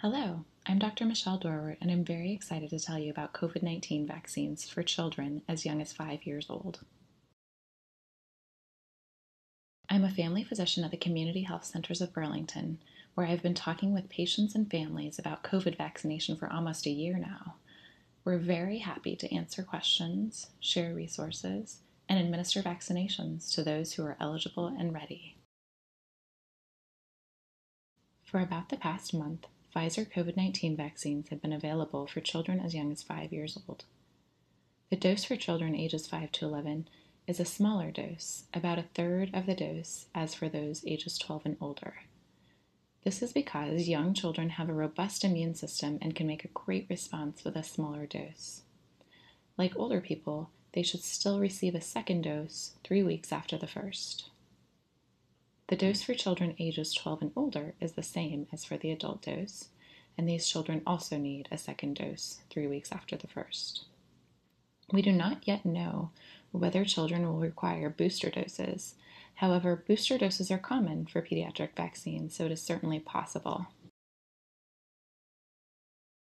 Hello, I'm Dr. Michelle Dorwart, and I'm very excited to tell you about COVID-19 vaccines for children as young as 5 years old. I'm a family physician at the Community Health Centers of Burlington, where I've been talking with patients and families about COVID vaccination for almost a year now. We're very happy to answer questions, share resources, and administer vaccinations to those who are eligible and ready. For about the past month, Pfizer COVID-19 vaccines have been available for children as young as 5 years old. The dose for children ages 5 to 11 is a smaller dose, about a third of the dose as for those ages 12 and older. This is because young children have a robust immune system and can make a great response with a smaller dose. Like older people, they should still receive a second dose 3 weeks after the first. The dose for children ages 12 and older is the same as for the adult dose, and these children also need a second dose 3 weeks after the first. We do not yet know whether children will require booster doses. However, booster doses are common for pediatric vaccines, so it is certainly possible.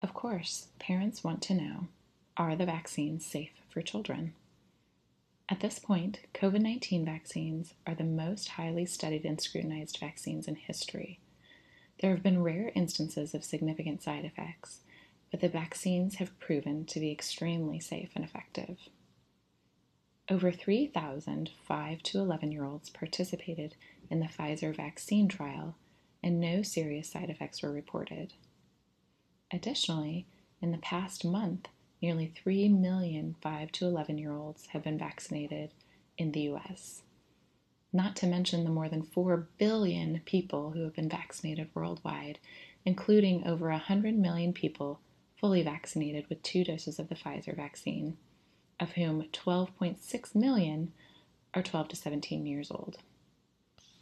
Of course, parents want to know, are the vaccines safe for children? At this point, COVID-19 vaccines are the most highly studied and scrutinized vaccines in history. There have been rare instances of significant side effects, but the vaccines have proven to be extremely safe and effective. Over 3,000 5 to 11-year-olds participated in the Pfizer vaccine trial, and no serious side effects were reported. Additionally, in the past month, nearly 3 million 5 to 11-year-olds have been vaccinated in the U.S., not to mention the more than 4 billion people who have been vaccinated worldwide, including over 100 million people fully vaccinated with 2 doses of the Pfizer vaccine, of whom 12.6 million are 12 to 17 years old.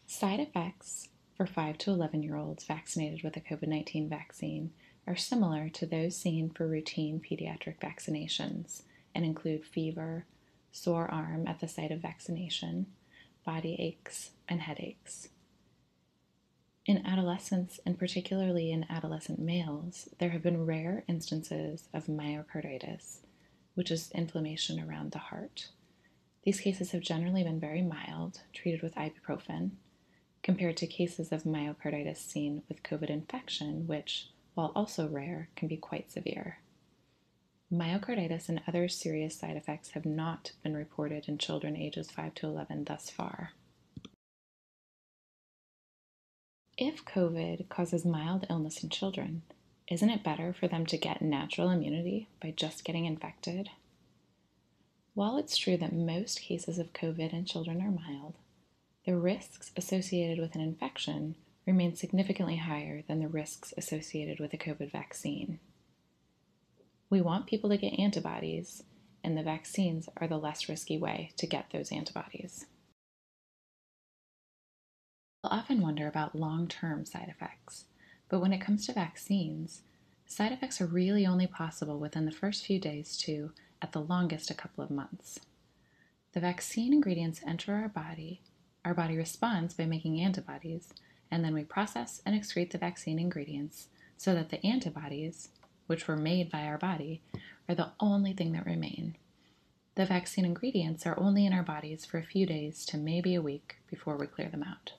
Side effects for 5 to 11-year-olds vaccinated with a COVID-19 vaccine are similar to those seen for routine pediatric vaccinations and include fever, sore arm at the site of vaccination, body aches, and headaches. In adolescents, and particularly in adolescent males, there have been rare instances of myocarditis, which is inflammation around the heart. These cases have generally been very mild, treated with ibuprofen, compared to cases of myocarditis seen with COVID infection, which, while also rare, can be quite severe. Myocarditis and other serious side effects have not been reported in children ages 5 to 11 thus far. If COVID causes mild illness in children, isn't it better for them to get natural immunity by just getting infected? While it's true that most cases of COVID in children are mild, the risks associated with an infection remain significantly higher than the risks associated with a COVID vaccine. We want people to get antibodies, and the vaccines are the less risky way to get those antibodies. We'll often wonder about long-term side effects, but when it comes to vaccines, side effects are really only possible within the first few days to, at the longest, a couple of months. The vaccine ingredients enter our body responds by making antibodies, and then we process and excrete the vaccine ingredients so that the antibodies, which were made by our body, are the only thing that remain. The vaccine ingredients are only in our bodies for a few days to maybe a week before we clear them out.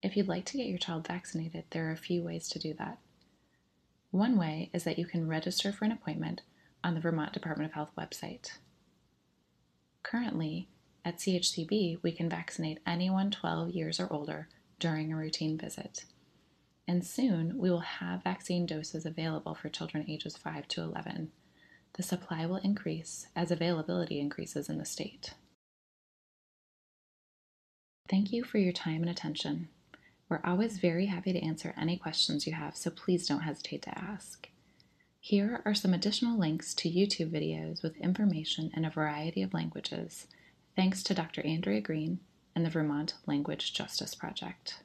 If you'd like to get your child vaccinated, there are a few ways to do that. One way is that you can register for an appointment on the Vermont Department of Health website. Currently, at CHCB, we can vaccinate anyone 12 years or older during a routine visit. And soon, we will have vaccine doses available for children ages 5 to 11. The supply will increase as availability increases in the state. Thank you for your time and attention. We're always very happy to answer any questions you have, so please don't hesitate to ask. Here are some additional links to YouTube videos with information in a variety of languages, thanks to Dr. Andrea Green and the Vermont Language Justice Project.